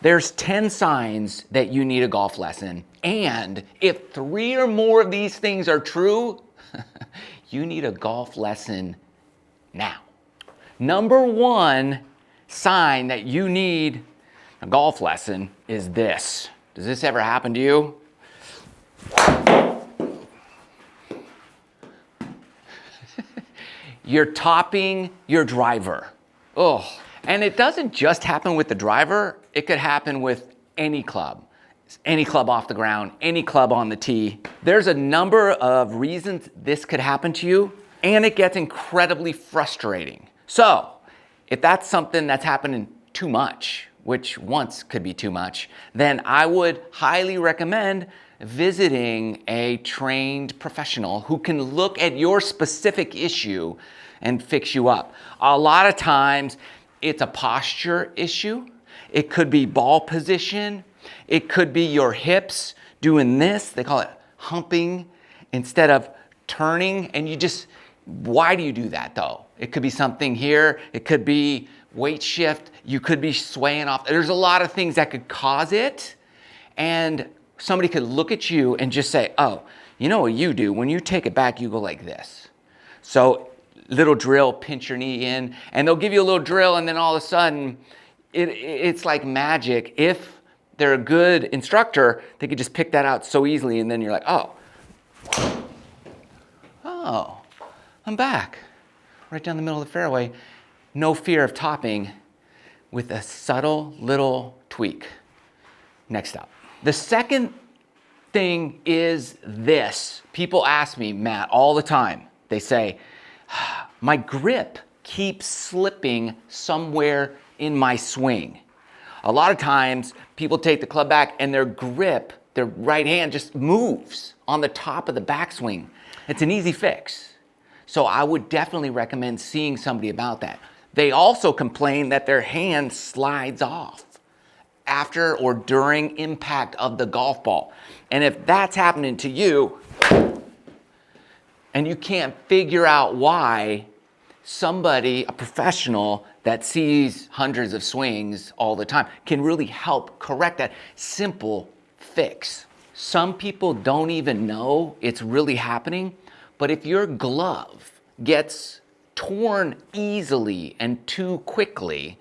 There's 10 signs that you need a golf lesson. And if 3 or more of these things are true, you need a golf lesson now. Number 1 sign that you need a golf lesson is this. Does this ever happen to you? You're topping your driver. Oh, and it doesn't just happen with the driver. It could happen with any club off the ground, any club on the tee. There's a number of reasons this could happen to you, and it gets incredibly frustrating. So, if that's something that's happening too much, which once could be too much, then I would highly recommend visiting a trained professional who can look at your specific issue and fix you up. A lot of times it's a posture issue. It could be ball position. It could be your hips doing this. They call it humping instead of turning. And why do you do that though? It could be something here. It could be weight shift. You could be swaying off. There's a lot of things that could cause it. And somebody could look at you and just say, oh, you know what you do? When you take it back, you go like this. So little drill, pinch your knee in, and they'll give you a little drill, and then all of a sudden, it's like magic. If they're a good instructor, they could just pick that out so easily, and then you're like, oh, I'm back. Right down the middle of the fairway. No fear of topping with a subtle little tweak. Next up. The second thing is this. People ask me, Matt, all the time. They say, my grip keeps slipping somewhere in my swing. A lot of times people take the club back and their grip, their right hand just moves on the top of the backswing. It's an easy fix. So I would definitely recommend seeing somebody about that. They also complain that their hand slides off after or during impact of the golf ball. And if that's happening to you, and you can't figure out why, somebody, a professional that sees hundreds of swings all the time, can really help correct that simple fix. Some people don't even know it's really happening, but if your glove gets torn easily and too quickly,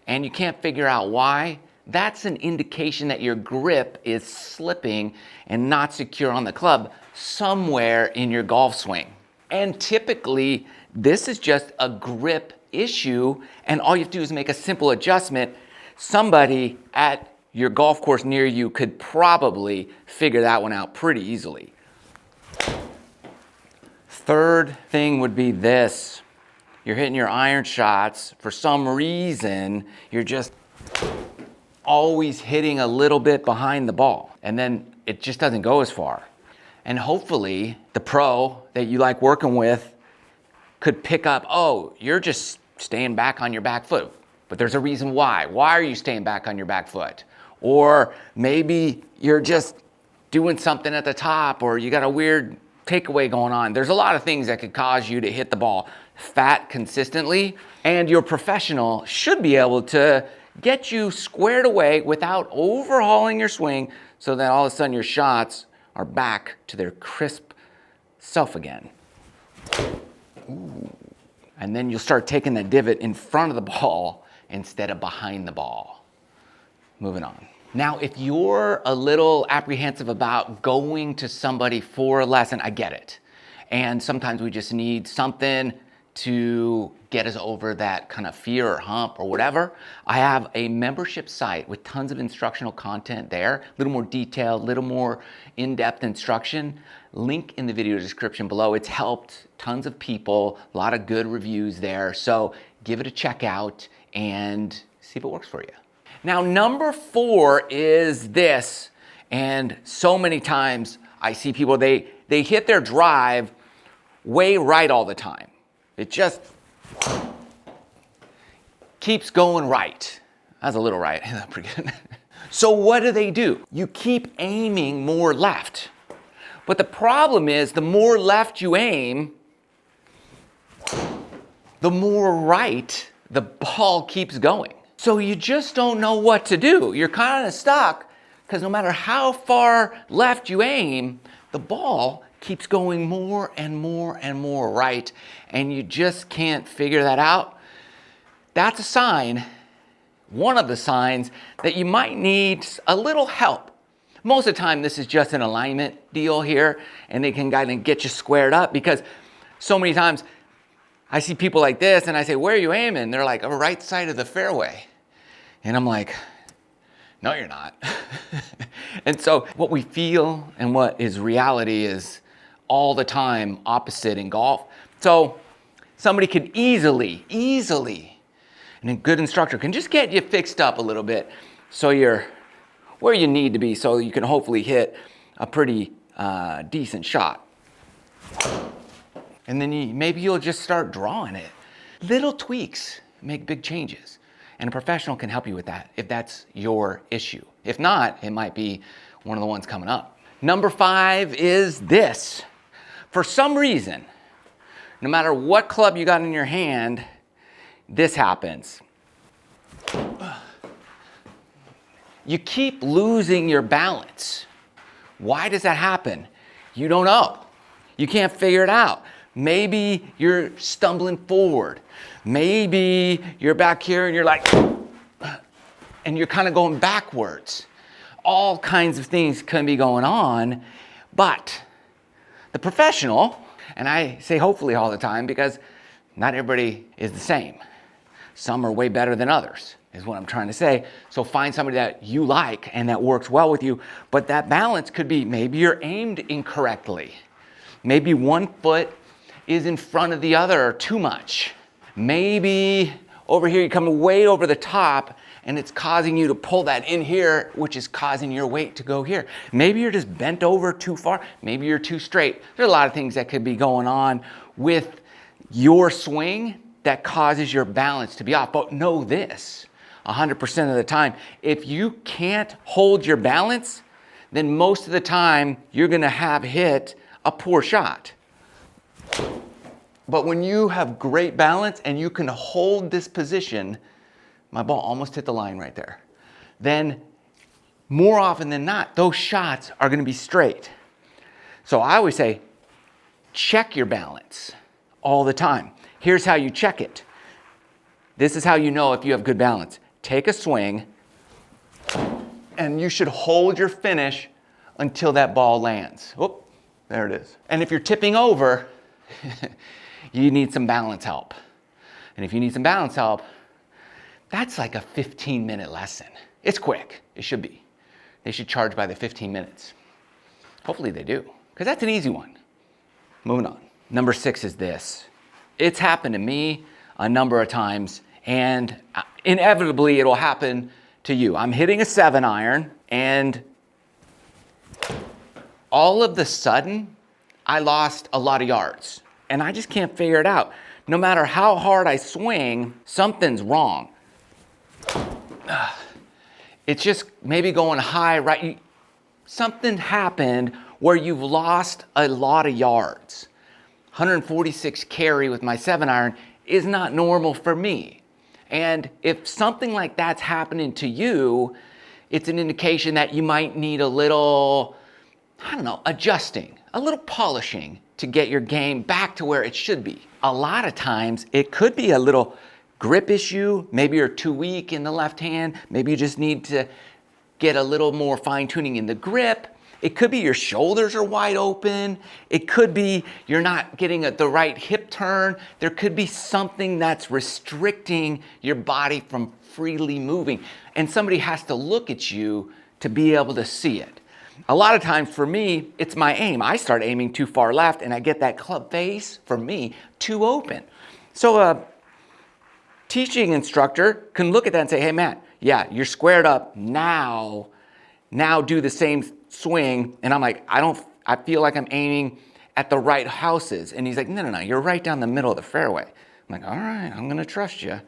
and you can't figure out why, that's an indication that your grip is slipping and not secure on the club somewhere in your golf swing. And typically, this is just a grip issue, and all you have to do is make a simple adjustment. Somebody at your golf course near you could probably figure that one out pretty easily. Third thing would be this. You're hitting your iron shots. For some reason, you're just always hitting a little bit behind the ball, and then it just doesn't go as far. And hopefully the pro that you like working with could pick up, oh, you're just staying back on your back foot, but there's a reason why. Why are you staying back on your back foot? Or maybe you're just doing something at the top, or you got a weird takeaway going on. There's a lot of things that could cause you to hit the ball fat consistently, and your professional should be able to get you squared away without overhauling your swing so that all of a sudden your shots are back to their crisp self again. Ooh. And then you'll start taking that divot in front of the ball instead of behind the ball. Moving on. Now, if you're a little apprehensive about going to somebody for a lesson, I get it. And sometimes we just need something to get us over that kind of fear or hump or whatever. I have a membership site with tons of instructional content there, a little more detailed, a little more in-depth instruction. Link in the video description below. It's helped tons of people, a lot of good reviews there. So give it a check out and see if it works for you. Now, number 4 is this, and so many times I see people, they hit their drive way right all the time. It just keeps going right. That's a little right. That's pretty good. So what do? You keep aiming more left. But the problem is, the more left you aim, the more right the ball keeps going. So you just don't know what to do. You're kind of stuck because no matter how far left you aim, the ball keeps going more and more and more right, and you just can't figure that out. That's a sign, one of the signs, that you might need a little help. Most of the time, this is just an alignment deal here, and they can kind of get you squared up, because so many times I see people like this, and I say, where are you aiming? They're like, right side of the fairway. And I'm like, no, you're not. And so what we feel and what is reality is all the time opposite in golf. So somebody could easily, and a good instructor can just get you fixed up a little bit so you're where you need to be, so you can hopefully hit a pretty decent shot. And then maybe you'll just start drawing it. Little tweaks make big changes. And a professional can help you with that if that's your issue. If not, it might be one of the ones coming up. Number 5 is this. For some reason, no matter what club you got in your hand, this happens. You keep losing your balance. Why does that happen? You don't know. You can't figure it out. Maybe you're stumbling forward. Maybe you're back here and you're like, and you're kind of going backwards. All kinds of things can be going on, but the professional, and I say hopefully all the time because not everybody is the same. Some are way better than others, is what I'm trying to say. So find somebody that you like and that works well with you, but that balance could be maybe you're aimed incorrectly. Maybe one foot is in front of the other too much. Maybe over here you're coming way over the top and it's causing you to pull that in here, which is causing your weight to go here. Maybe you're just bent over too far. Maybe you're too straight. There's a lot of things that could be going on with your swing that causes your balance to be off. But know this, 100% of the time, if you can't hold your balance, then most of the time you're gonna have hit a poor shot. But when you have great balance and you can hold this position, my ball almost hit the line right there, then more often than not, those shots are gonna be straight. So I always say, check your balance all the time. Here's how you check it. This is how you know if you have good balance. Take a swing, and you should hold your finish until that ball lands. Whoop, there it is. And if you're tipping over, you need some balance help. And if you need some balance help, that's like a 15-minute lesson. It's quick, it should be. They should charge by the 15 minutes. Hopefully they do, because that's an easy one. Moving on. Number 6 is this. It's happened to me a number of times, and inevitably it'll happen to you. I'm hitting a 7-iron, and all of the sudden, I lost a lot of yards. And I just can't figure it out. No matter how hard I swing, something's wrong. It's just maybe going high, right? Something happened where you've lost a lot of yards. 146 carry with my 7-iron is not normal for me. And if something like that's happening to you, it's an indication that you might need a little, adjusting, a little polishing to get your game back to where it should be. A lot of times it could be a little grip issue. Maybe you're too weak in the left hand. Maybe you just need to get a little more fine tuning in the grip. It could be your shoulders are wide open. It could be you're not getting the right hip turn. There could be something that's restricting your body from freely moving. And somebody has to look at you to be able to see it. A lot of times for me, it's my aim. I start aiming too far left and I get that club face, for me, too open. So a teaching instructor can look at that and say, hey Matt, yeah, you're squared up. Now do the same swing. And I'm like, I feel like I'm aiming at the right houses. And he's like, no, you're right down the middle of the fairway. I'm like, all right, I'm gonna trust you.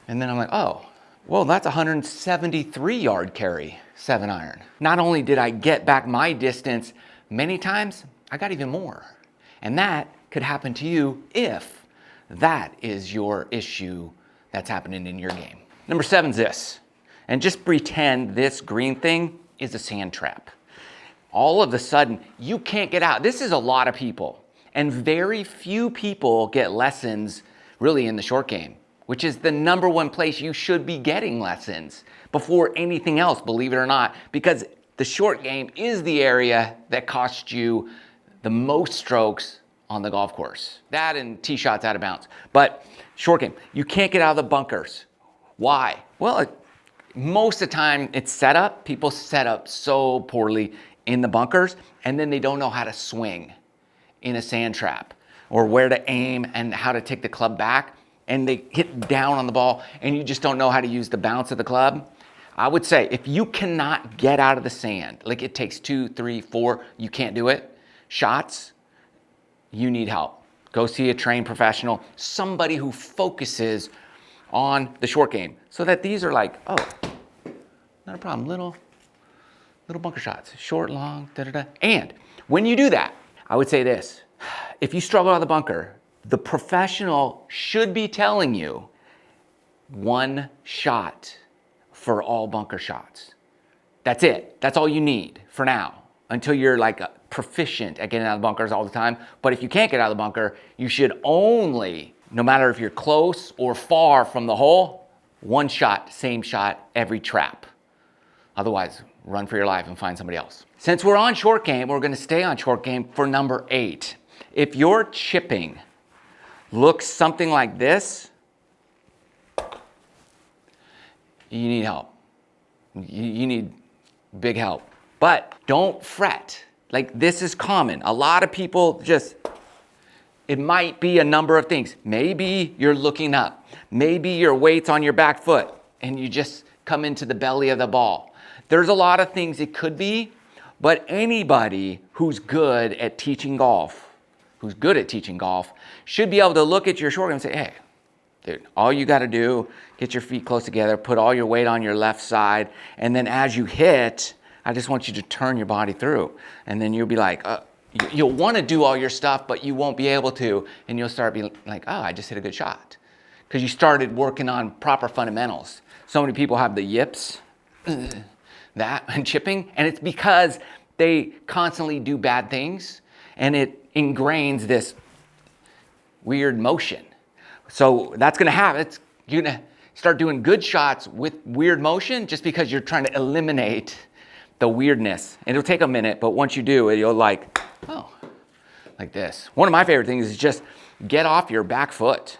And then I'm like, oh, well, that's 173 yard carry, 7-iron. Not only did I get back my distance many times, I got even more. And that could happen to you if that is your issue that's happening in your game. Number 7's this, and just pretend this green thing is a sand trap. All of a sudden, you can't get out. This is a lot of people, and very few people get lessons really in the short game, which is the number one place you should be getting lessons before anything else, believe it or not, because the short game is the area that costs you the most strokes on the golf course. That and tee shots out of bounds. But short game, you can't get out of the bunkers. Why? Well, most of the time it's set up. People set up so poorly in the bunkers, and then they don't know how to swing in a sand trap or where to aim and how to take the club back, and they hit down on the ball and you just don't know how to use the bounce of the club. I would say if you cannot get out of the sand, like it takes 2, 3, 4, you can't do it, shots, you need help. Go see a trained professional, somebody who focuses on the short game, so that these are like, oh, not a problem, little bunker shots, short, long, da-da-da. And when you do that, I would say this, if you struggle out of the bunker, the professional should be telling you 1 shot for all bunker shots. That's it. That's all you need for now, until you're like proficient at getting out of the bunkers all the time. But if you can't get out of the bunker, you should only, no matter if you're close or far from the hole, 1 shot, same shot, every trap. Otherwise, run for your life and find somebody else. Since we're on short game, we're gonna stay on short game for number 8. If your chipping looks something like this, you need help. You need big help. But don't fret. Like, this is common. A lot of people just, it might be a number of things. Maybe you're looking up. Maybe your weight's on your back foot and you just come into the belly of the ball. There's a lot of things it could be, but anybody who's good at teaching golf, should be able to look at your short game and say, hey, dude, all you got to do, get your feet close together, put all your weight on your left side, and then as you hit, I just want you to turn your body through. And then you'll be like, you'll want to do all your stuff, but you won't be able to, and you'll start being like, oh, I just hit a good shot. Because you started working on proper fundamentals. So many people have the yips, that, and chipping, and it's because they constantly do bad things, and it ingrains this weird motion. So that's gonna happen. You're gonna start doing good shots with weird motion just because you're trying to eliminate the weirdness. And it'll take a minute, but once you do it, you'll like, oh, like this. One of my favorite things is just get off your back foot.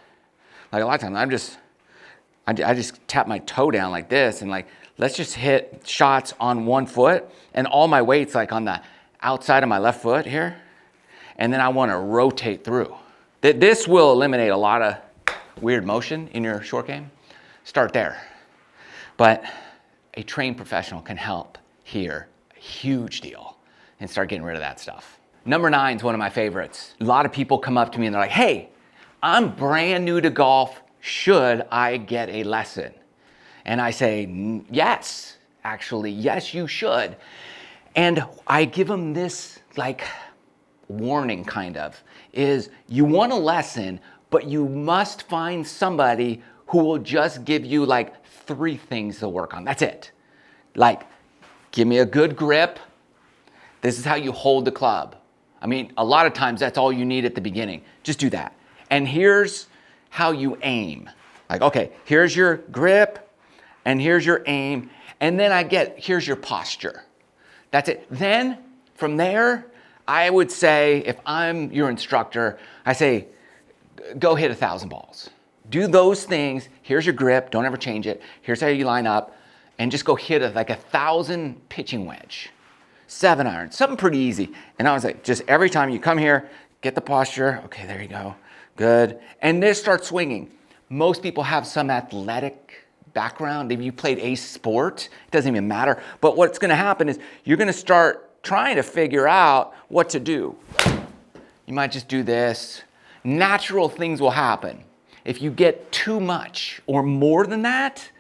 Like a lot of times I just tap my toe down like this and like, let's just hit shots on 1 foot and all my weight's like on the outside of my left foot here. And then I wanna rotate through. This will eliminate a lot of weird motion in your short game. Start there. But a trained professional can help here, a huge deal, and start getting rid of that stuff. Number 9 is one of my favorites. A lot of people come up to me and they're like, hey, I'm brand new to golf. Should I get a lesson? And I say, yes, actually, yes, you should. And I give them this like warning kind of, is you want a lesson, but you must find somebody who will just give you like 3 things to work on. That's it. Like, give me a good grip. This is how you hold the club. I mean, a lot of times that's all you need at the beginning. Just do that. And here's how you aim. Like, okay, here's your grip and here's your aim. And then here's your posture. That's it. Then from there, I would say, if I'm your instructor, I say, go hit 1,000 balls. Do those things. Here's your grip. Don't ever change it. Here's how you line up. And just go hit like 1,000 pitching wedge, 7-iron, something pretty easy. And I was like, just every time you come here, get the posture. Okay, there you go. Good. And then start swinging. Most people have some athletic background. If you played a sport, it doesn't even matter. But what's going to happen is you're going to start trying to figure out what to do. You might just do this. Natural things will happen. If you get too much or more than that,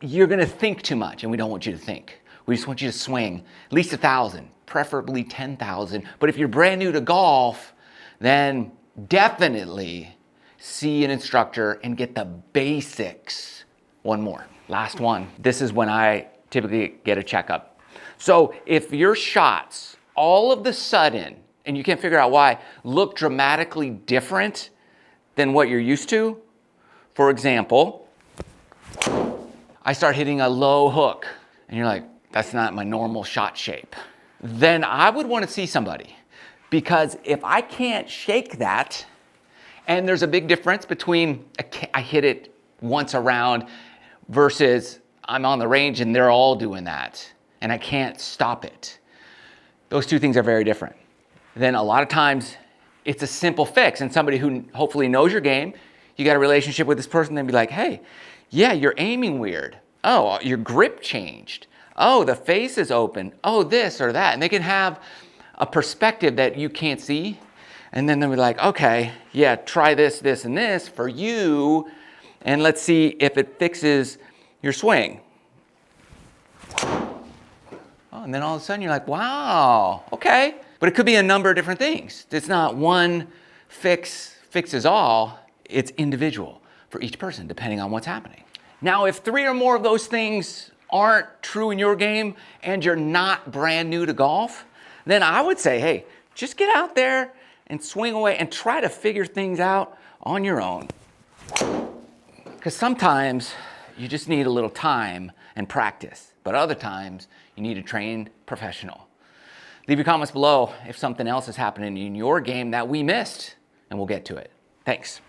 you're going to think too much, and we don't want you to think. We just want you to swing at least 1,000, preferably 10,000. But if you're brand new to golf, then definitely see an instructor and get the basics. One more, last one. This is when I typically get a checkup. So if your shots all of the sudden, and you can't figure out why, look dramatically different than what you're used to. For example, I start hitting a low hook and you're like, that's not my normal shot shape. Then I would want to see somebody, because if I can't shake that, and there's a big difference between I hit it once around versus I'm on the range and they're all doing that and I can't stop it. Those two things are very different. Then a lot of times it's a simple fix, and somebody who hopefully knows your game, you got a relationship with this person, then be like, hey, yeah, you're aiming weird. Oh, your grip changed. Oh, the face is open. Oh, this or that. And they can have a perspective that you can't see. And then they'll be like, okay, yeah, try this, this, and this for you. And let's see if it fixes your swing. Oh, and then all of a sudden you're like, wow, okay. But it could be a number of different things. It's not one fixes all. It's individual for each person, depending on what's happening. Now, if 3 or more of those things aren't true in your game and you're not brand new to golf, then I would say, hey, just get out there and swing away and try to figure things out on your own. Because sometimes you just need a little time and practice, but other times you need a trained professional. Leave your comments below if something else is happening in your game that we missed, and we'll get to it. Thanks.